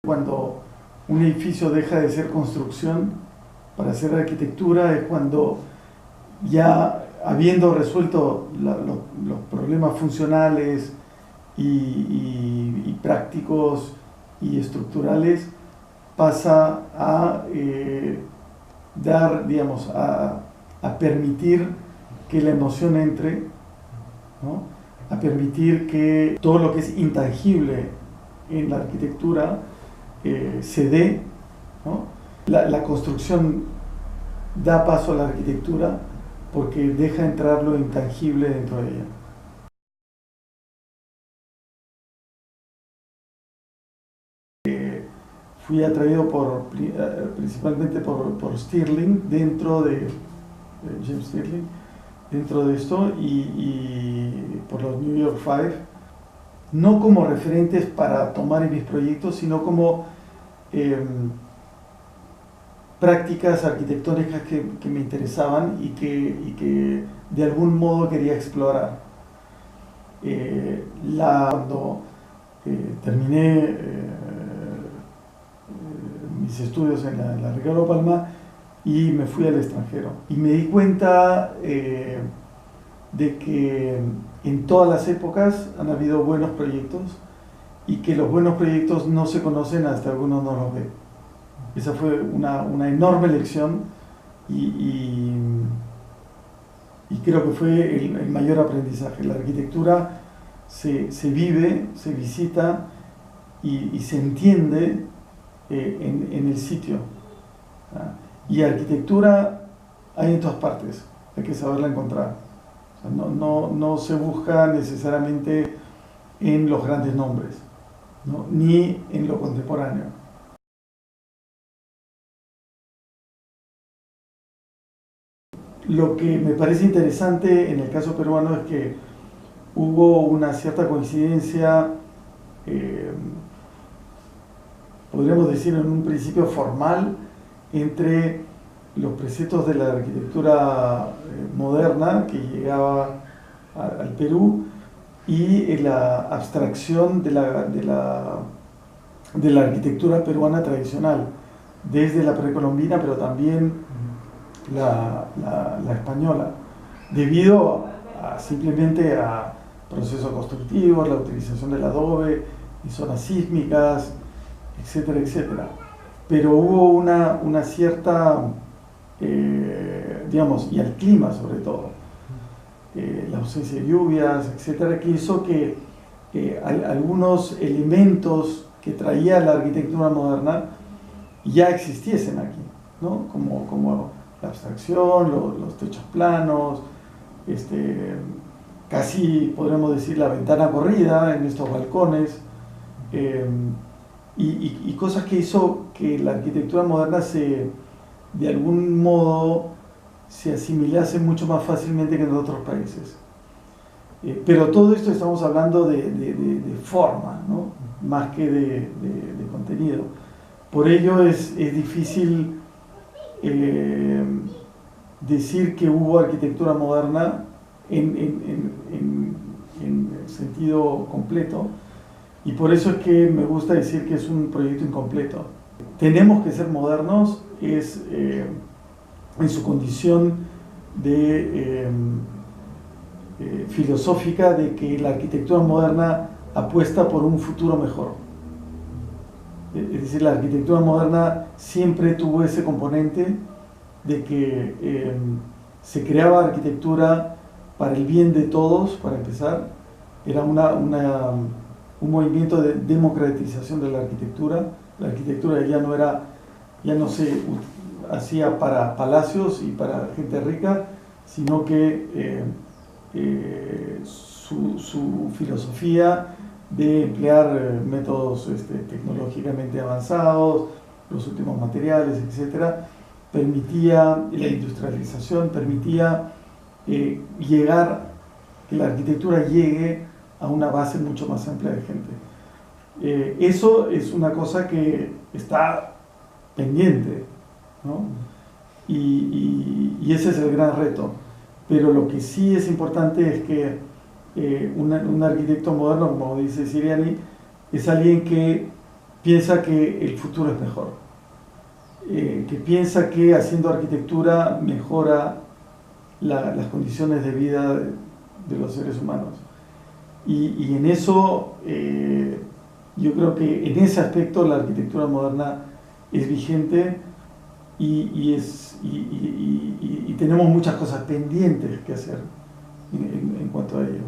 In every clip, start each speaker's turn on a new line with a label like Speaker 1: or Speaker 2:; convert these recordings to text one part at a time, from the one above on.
Speaker 1: Cuando un edificio deja de ser construcción para hacer arquitectura es cuando ya habiendo resuelto los problemas funcionales y prácticos y estructurales, pasa a dar, digamos, a permitir que la emoción entre, ¿no? A permitir que todo lo que es intangible en la arquitectura se dé, ¿no? La construcción da paso a la arquitectura porque deja entrar lo intangible dentro de ella. Fui atraído principalmente por Stirling, dentro de James Stirling, dentro de esto, y por los New York Five, no como referentes para tomar en mis proyectos, sino como prácticas arquitectónicas que me interesaban y que de algún modo quería explorar. Cuando terminé mis estudios en la Ricardo Palma y me fui al extranjero, y me di cuenta de que en todas las épocas han habido buenos proyectos y que los buenos proyectos no se conocen hasta que uno no los ve. Esa fue una enorme lección y creo que fue el mayor aprendizaje. La arquitectura se vive, se visita y se entiende en el sitio. Y arquitectura hay en todas partes, hay que saberla encontrar. O sea, no se busca necesariamente en los grandes nombres, ¿no? Ni en lo contemporáneo. Lo que me parece interesante en el caso peruano es que hubo una cierta coincidencia, podríamos decir en un principio formal, entre los preceptos de la arquitectura moderna que llegaba al Perú y la abstracción de la arquitectura peruana tradicional, desde la precolombina, pero también la española, debido simplemente a procesos constructivos, la utilización del adobe y zonas sísmicas, etcétera, etcétera. Pero hubo una cierta, digamos, y al clima sobre todo, la ausencia de lluvias, etcétera, que hizo que algunos elementos que traía la arquitectura moderna ya existiesen aquí, ¿no? Como la abstracción, los techos planos, casi podríamos decir la ventana corrida en estos balcones, y cosas que hizo que la arquitectura moderna de algún modo se asimilase mucho más fácilmente que en otros países. Pero todo esto estamos hablando de forma, ¿no? Más que de contenido. Por ello es difícil decir que hubo arquitectura moderna en el sentido completo, y por eso es que me gusta decir que es un proyecto incompleto. Tenemos que ser modernos, en su condición de filosófica de que la arquitectura moderna apuesta por un futuro mejor. Es decir, la arquitectura moderna siempre tuvo ese componente de que se creaba arquitectura para el bien de todos, para empezar. Era un movimiento de democratización de la arquitectura. La arquitectura ya no se hacía para palacios y para gente rica, sino que su filosofía de emplear métodos tecnológicamente avanzados, los últimos materiales, etcétera, permitía la industrialización, permitía que la arquitectura llegue a una base mucho más amplia de gente. Eso es una cosa que está pendiente, ¿no? Y ese es el gran reto. Pero lo que sí es importante es que un arquitecto moderno, como dice Siriani, es alguien que piensa que el futuro es mejor, que piensa que haciendo arquitectura mejora las condiciones de vida de los seres humanos. Y en eso, yo creo que en ese aspecto la arquitectura moderna es vigente y tenemos muchas cosas pendientes que hacer en cuanto a ello.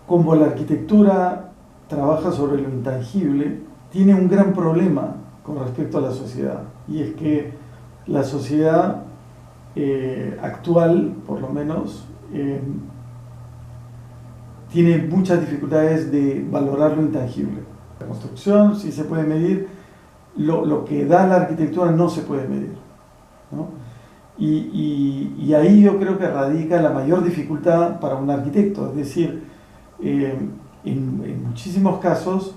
Speaker 1: Como la arquitectura trabaja sobre lo intangible, tiene un gran problema con respecto a la sociedad, y es que la sociedad actual, por lo menos, tiene muchas dificultades de valorar lo intangible. La construcción sí se puede medir, lo que da la arquitectura no se puede medir, ¿no? Y ahí yo creo que radica la mayor dificultad para un arquitecto, es decir, en muchísimos casos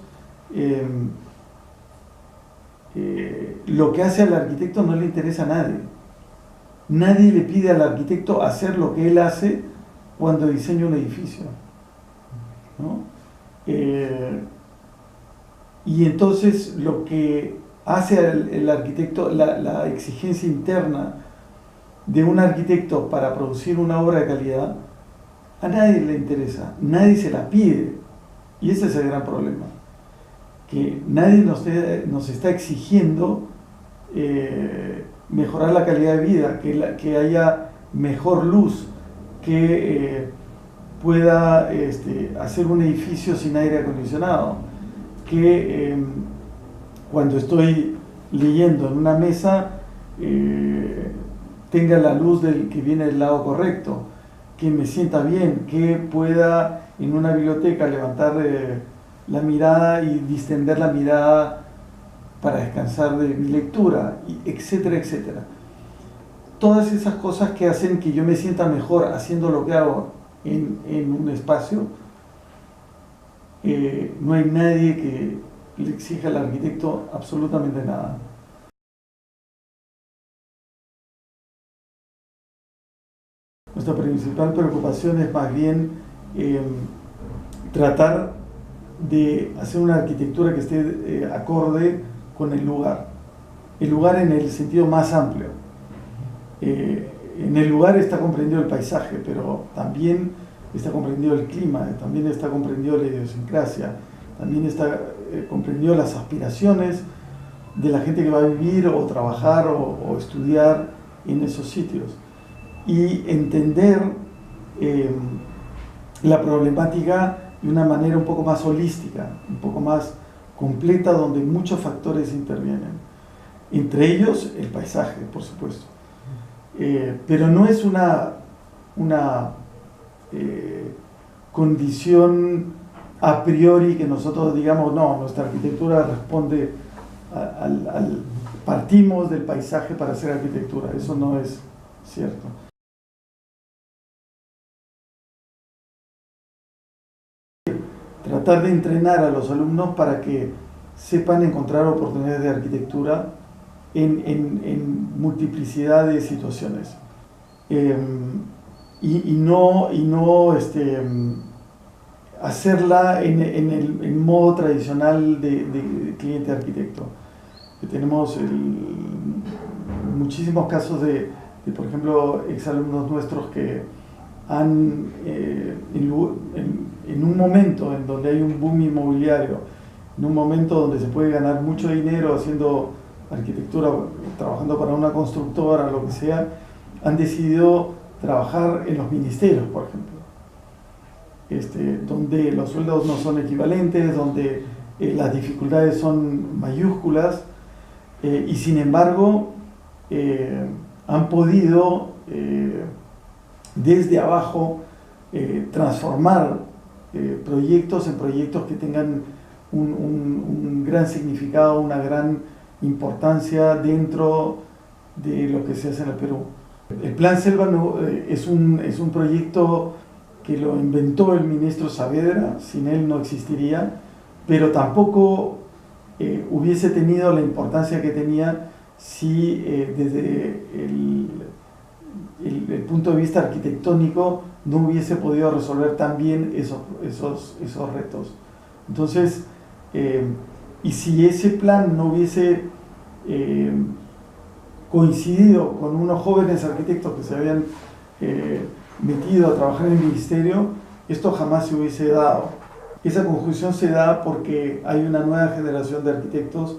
Speaker 1: lo que hace al arquitecto no le interesa a nadie. Nadie le pide al arquitecto hacer lo que él hace cuando diseña un edificio, ¿no? Y entonces lo que hace el arquitecto, la exigencia interna de un arquitecto para producir una obra de calidad, a nadie le interesa, nadie se la pide. Y ese es el gran problema, que nadie nos está exigiendo mejorar la calidad de vida, que haya mejor luz, que pueda hacer un edificio sin aire acondicionado, que cuando estoy leyendo en una mesa tenga la luz que viene del lado correcto, que me sienta bien, que pueda en una biblioteca levantar la mirada y distender la mirada para descansar de mi lectura, etcétera, etcétera. Todas esas cosas que hacen que yo me sienta mejor haciendo lo que hago en un espacio, no hay nadie que le exija al arquitecto absolutamente nada. Nuestra principal preocupación es más bien tratar de hacer una arquitectura que esté acorde con el lugar en el sentido más amplio. En el lugar está comprendido el paisaje, pero también está comprendido el clima, también está comprendido la idiosincrasia, también está comprendido las aspiraciones de la gente que va a vivir o trabajar o estudiar en esos sitios, y entender la problemática de una manera un poco más holística, un poco más completa, donde muchos factores intervienen, entre ellos el paisaje, por supuesto. Pero no es una condición a priori que nosotros digamos, no, nuestra arquitectura responde partimos del paisaje para hacer arquitectura. Eso no es cierto. Tratar de entrenar a los alumnos para que sepan encontrar oportunidades de arquitectura en multiplicidad de situaciones, y no hacerla en el modo tradicional de cliente arquitecto. Que tenemos muchísimos casos de, por ejemplo, exalumnos nuestros que han, en un momento en donde hay un boom inmobiliario, en un momento donde se puede ganar mucho dinero haciendo arquitectura, trabajando para una constructora, lo que sea, han decidido trabajar en los ministerios, por ejemplo, donde los sueldos no son equivalentes, donde las dificultades son mayúsculas, y sin embargo han podido desde abajo transformar proyectos en proyectos que tengan un gran significado, una gran importancia dentro de lo que se hace en el Perú. El Plan Selva es un proyecto que lo inventó el ministro Saavedra, sin él no existiría, pero tampoco hubiese tenido la importancia que tenía si desde el punto de vista arquitectónico no hubiese podido resolver tan bien esos retos. Entonces, y si ese plan no hubiese coincidido con unos jóvenes arquitectos que se habían metido a trabajar en el ministerio, esto jamás se hubiese dado. Esa conjunción se da porque hay una nueva generación de arquitectos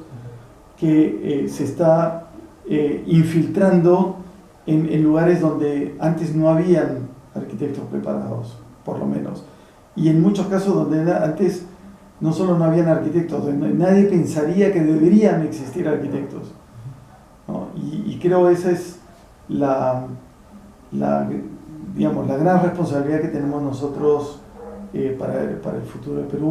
Speaker 1: que se está infiltrando en lugares donde antes no habían arquitectos preparados, por lo menos. Y en muchos casos donde antes no solo no habían arquitectos, donde nadie pensaría que deberían existir arquitectos, ¿no? Y creo esa es digamos, la gran responsabilidad que tenemos nosotros para el futuro de Perú.